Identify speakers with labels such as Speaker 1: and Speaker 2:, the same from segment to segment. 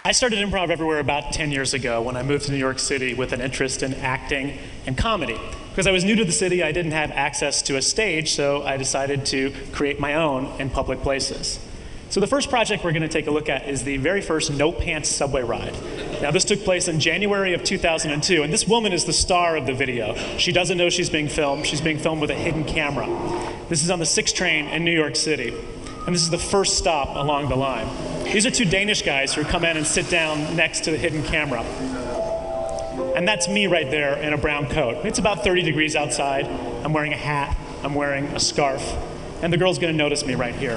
Speaker 1: I started Improv Everywhere about 10 years ago when I moved to New York City with an interest in acting and comedy. Because I was new to the city, I didn't have access to a stage, so I decided to create my own in public places. So the first project we're going to take a look at is the very first No Pants subway ride. Now this took place in January of 2002, and this woman is the star of the video. She doesn't know she's being filmed. She's being filmed with a hidden camera. This is on the 6 train in New York City, and this is the first stop along the line. These are 2 Danish guys who come in and sit down next to the hidden camera. And that's me right there in a brown coat. It's about 30 degrees outside. I'm wearing a hat. I'm wearing a scarf. And the girl's going to notice me right here.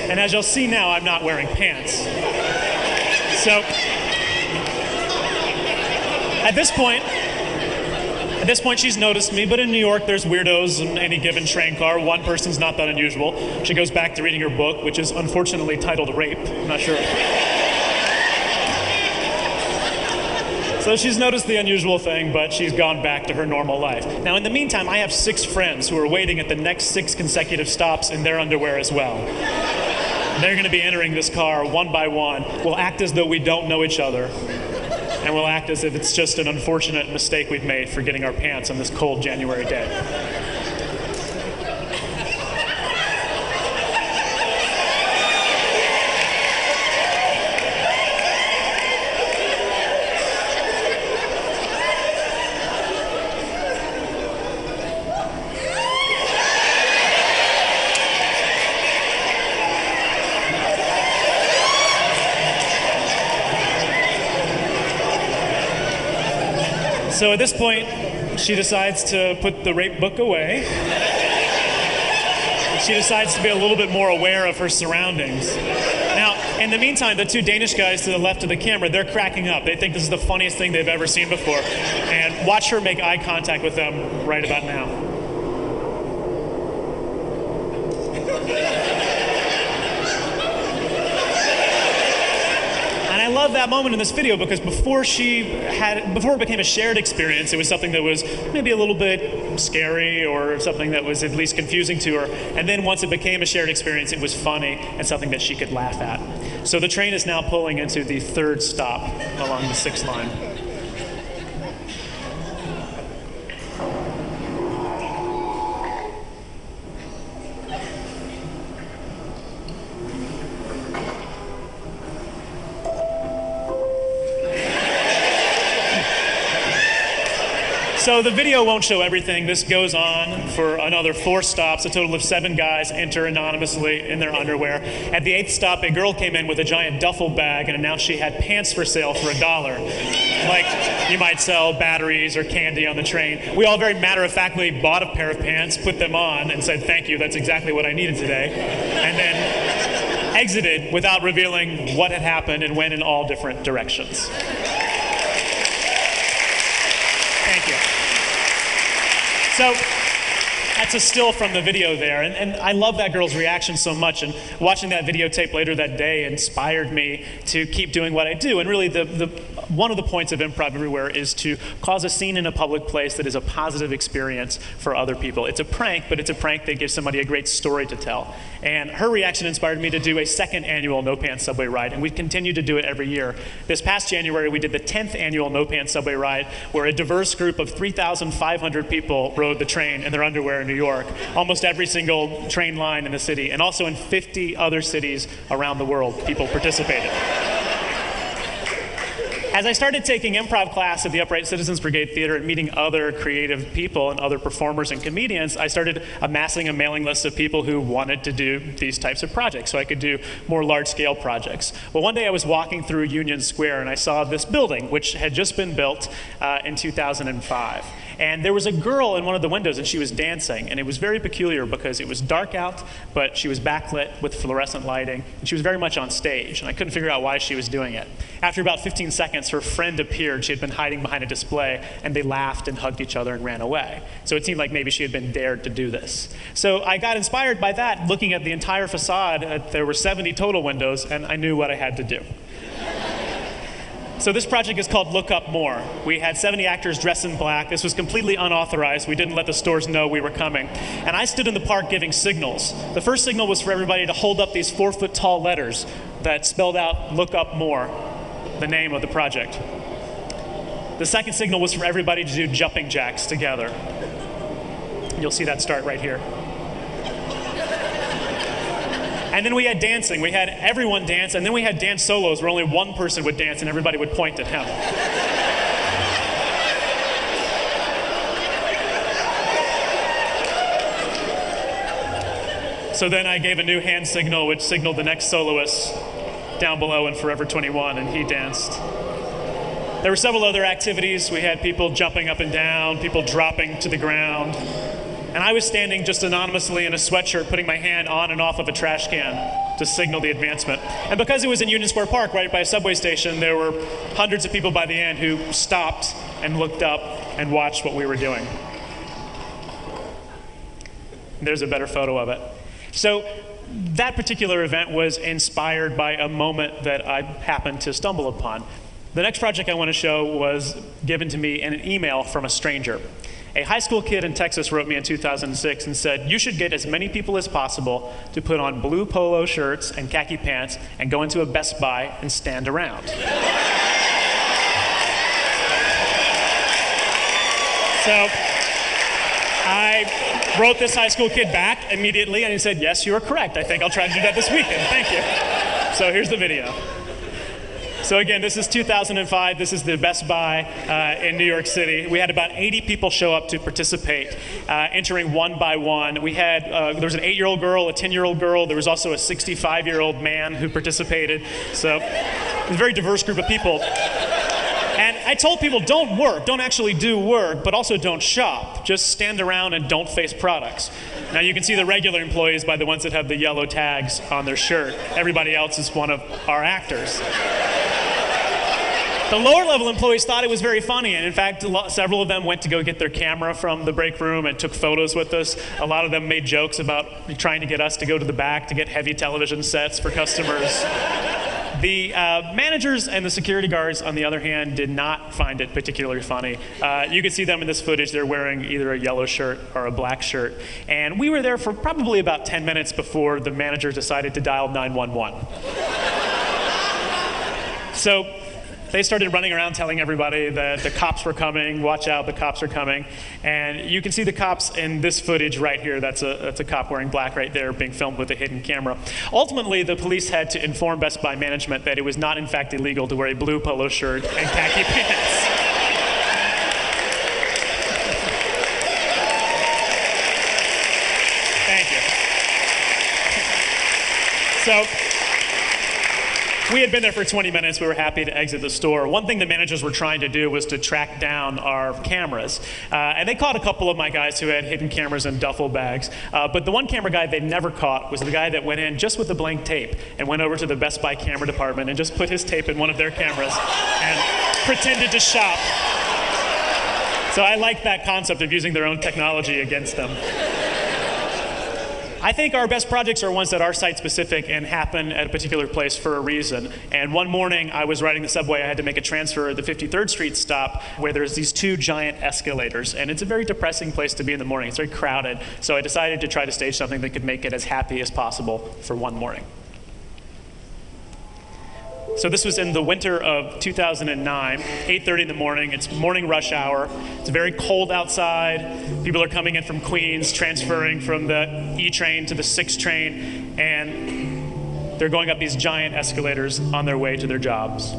Speaker 1: And as you'll see now, I'm not wearing pants. So, at this point, she's noticed me, but in New York, there's weirdos in any given train car. One person's not that unusual. She goes back to reading her book, which is unfortunately titled Rape. I'm not sure. So she's noticed the unusual thing, but she's gone back to her normal life. Now, in the meantime, I have 6 friends who are waiting at the next 6 consecutive stops in their underwear as well. They're going to be entering this car one by one. We'll act as though we don't know each other. And we'll act as if it's just an unfortunate mistake we've made for getting our pants on this cold January day. So at this point, she decides to put the rape book away. She decides to be a little bit more aware of her surroundings. Now, in the meantime, the 2 Danish guys to the left of the camera, they're cracking up. They think this is the funniest thing they've ever seen before. And watch her make eye contact with them right about now. I love that moment in this video because before it became a shared experience, it was something that was maybe a little bit scary or something that was at least confusing to her. And then once it became a shared experience, it was funny and something that she could laugh at. So the train is now pulling into the 3rd stop along the 6th line. So the video won't show everything. This goes on for another 4 stops. A total of 7 guys enter anonymously in their underwear. At the 8th stop, a girl came in with a giant duffel bag and announced she had pants for sale for $1. Like you might sell batteries or candy on the train. We all very matter-of-factly bought a pair of pants, put them on, and said, "Thank you, that's exactly what I needed today." And then exited without revealing what had happened and went in all different directions. Thank you. So that's a still from the video there, and I love that girl's reaction so much, and watching that videotape later that day inspired me to keep doing what I do. And really one of the points of Improv Everywhere is to cause a scene in a public place that is a positive experience for other people. It's a prank, but it's a prank that gives somebody a great story to tell. And her reaction inspired me to do a 2nd annual No Pants subway ride, and we continue to do it every year. This past January, we did the 10th annual No Pants subway ride, where a diverse group of 3,500 people rode the train in their underwear in New York, almost every single train line in the city, and also in 50 other cities around the world, people participated. As I started taking improv class at the Upright Citizens Brigade Theater and meeting other creative people and other performers and comedians, I started amassing a mailing list of people who wanted to do these types of projects so I could do more large-scale projects. Well, one day I was walking through Union Square and I saw this building, which had just been built in 2005. And there was a girl in one of the windows and she was dancing, and it was very peculiar because it was dark out, but she was backlit with fluorescent lighting, and she was very much on stage, and I couldn't figure out why she was doing it. After about 15 seconds, her friend appeared. She had been hiding behind a display, and they laughed and hugged each other and ran away. So it seemed like maybe she had been dared to do this. So I got inspired by that, looking at the entire facade. There were 70 total windows, and I knew what I had to do. So this project is called Look Up More. We had 70 actors dressed in black. This was completely unauthorized. We didn't let the stores know we were coming. And I stood in the park giving signals. The first signal was for everybody to hold up these 4-foot-tall letters that spelled out Look Up More, the name of the project. The second signal was for everybody to do jumping jacks together. You'll see that start right here. And then we had dancing. We had everyone dance, and then we had dance solos where only one person would dance and everybody would point at him. So then I gave a new hand signal, which signaled the next soloist down below in Forever 21, and he danced. There were several other activities. We had people jumping up and down, people dropping to the ground. And I was standing just anonymously in a sweatshirt, putting my hand on and off of a trash can to signal the advancement. And because it was in Union Square Park, right by a subway station, there were hundreds of people by the end who stopped and looked up and watched what we were doing. There's a better photo of it. So that particular event was inspired by a moment that I happened to stumble upon. The next project I want to show was given to me in an email from a stranger. A high school kid in Texas wrote me in 2006 and said, you should get as many people as possible to put on blue polo shirts and khaki pants and go into a Best Buy and stand around. So I wrote this high school kid back immediately and he said, yes, you are correct. I think I'll try to do that this weekend. Thank you. So here's the video. So again, this is 2005. This is the Best Buy in New York City. We had about 80 people show up to participate, entering one by one. We had, there was an 8-year-old girl, a 10-year-old girl. There was also a 65-year-old man who participated. So it was a very diverse group of people. And I told people, don't work, don't actually do work, but also don't shop. Just stand around and don't face products. Now you can see the regular employees by the ones that have the yellow tags on their shirt. Everybody else is one of our actors. The lower level employees thought it was very funny, and in fact, several of them went to go get their camera from the break room and took photos with us. A lot of them made jokes about trying to get us to go to the back to get heavy television sets for customers. The managers and the security guards, on the other hand, did not find it particularly funny. You can see them in this footage. They're wearing either a yellow shirt or a black shirt. And we were there for probably about 10 minutes before the manager decided to dial 911. So they started running around telling everybody that the cops were coming, watch out, the cops are coming. And you can see the cops in this footage right here. That's a cop wearing black right there being filmed with a hidden camera. Ultimately, the police had to inform Best Buy management that it was not in fact illegal to wear a blue polo shirt and khaki pants. Thank you. So, we had been there for 20 minutes. We were happy to exit the store. One thing the managers were trying to do was to track down our cameras. And they caught a couple of my guys who had hidden cameras in duffel bags. But the one camera guy they never caught was the guy that went in just with the blank tape and went over to the Best Buy camera department and just put his tape in one of their cameras and pretended to shop. So I like that concept of using their own technology against them. I think our best projects are ones that are site-specific and happen at a particular place for a reason. And one morning, I was riding the subway. I had to make a transfer at the 53rd Street stop where there's these 2 giant escalators. And it's a very depressing place to be in the morning. It's very crowded. So I decided to try to stage something that could make it as happy as possible for one morning. So this was in the winter of 2009, 8:30 in the morning. It's morning rush hour. It's very cold outside. People are coming in from Queens, transferring from the E train to the 6 train, and they're going up these giant escalators on their way to their jobs.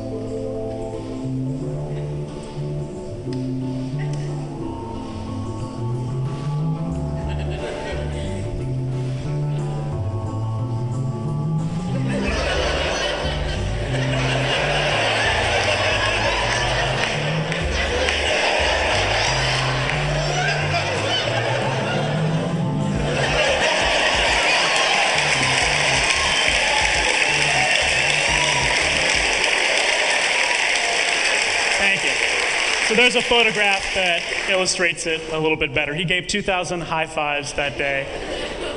Speaker 1: So there's a photograph that illustrates it a little bit better. He gave 2,000 high fives that day.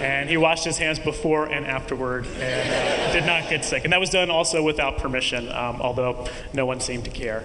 Speaker 1: And he washed his hands before and afterward and did not get sick. And that was done also without permission, although no one seemed to care.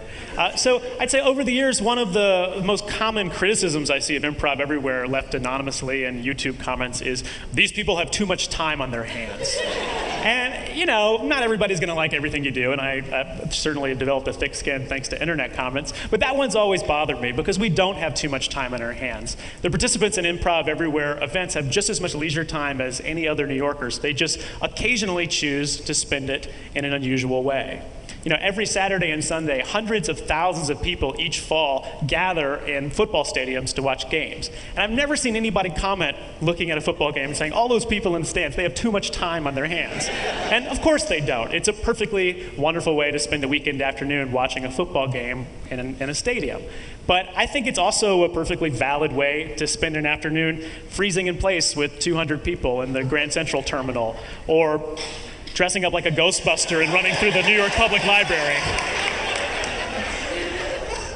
Speaker 1: So I'd say over the years, one of the most common criticisms I see of Improv Everywhere, left anonymously in YouTube comments, is these people have too much time on their hands. And, you know, not everybody's going to like everything you do, and I certainly developed a thick skin thanks to internet comments, but that one's always bothered me because we don't have too much time on our hands. The participants in Improv Everywhere events have just as much leisure time as any other New Yorkers. They just occasionally choose to spend it in an unusual way. You know, every Saturday and Sunday, hundreds of thousands of people each fall gather in football stadiums to watch games. And I've never seen anybody comment looking at a football game saying, all those people in the stands, they have too much time on their hands. And of course they don't. It's a perfectly wonderful way to spend a weekend afternoon watching a football game in a stadium. But I think it's also a perfectly valid way to spend an afternoon freezing in place with 200 people in the Grand Central Terminal, or dressing up like a Ghostbuster and running through the New York Public Library.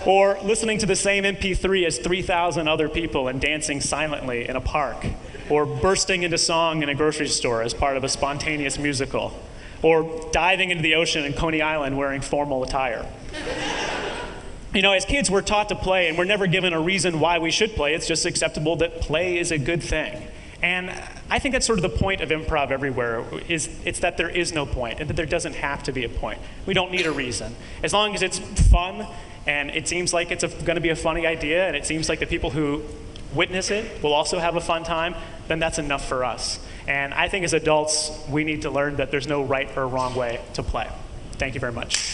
Speaker 1: Or listening to the same MP3 as 3,000 other people and dancing silently in a park. Or bursting into song in a grocery store as part of a spontaneous musical. Or diving into the ocean in Coney Island wearing formal attire. You know, as kids, we're taught to play, and we're never given a reason why we should play. It's just acceptable that play is a good thing. And I think that's sort of the point of Improv Everywhere, it's that there is no point, and that there doesn't have to be a point. We don't need a reason. As long as it's fun, and it seems like it's going to be a funny idea, and it seems like the people who witness it will also have a fun time, then that's enough for us. And I think as adults, we need to learn that there's no right or wrong way to play. Thank you very much.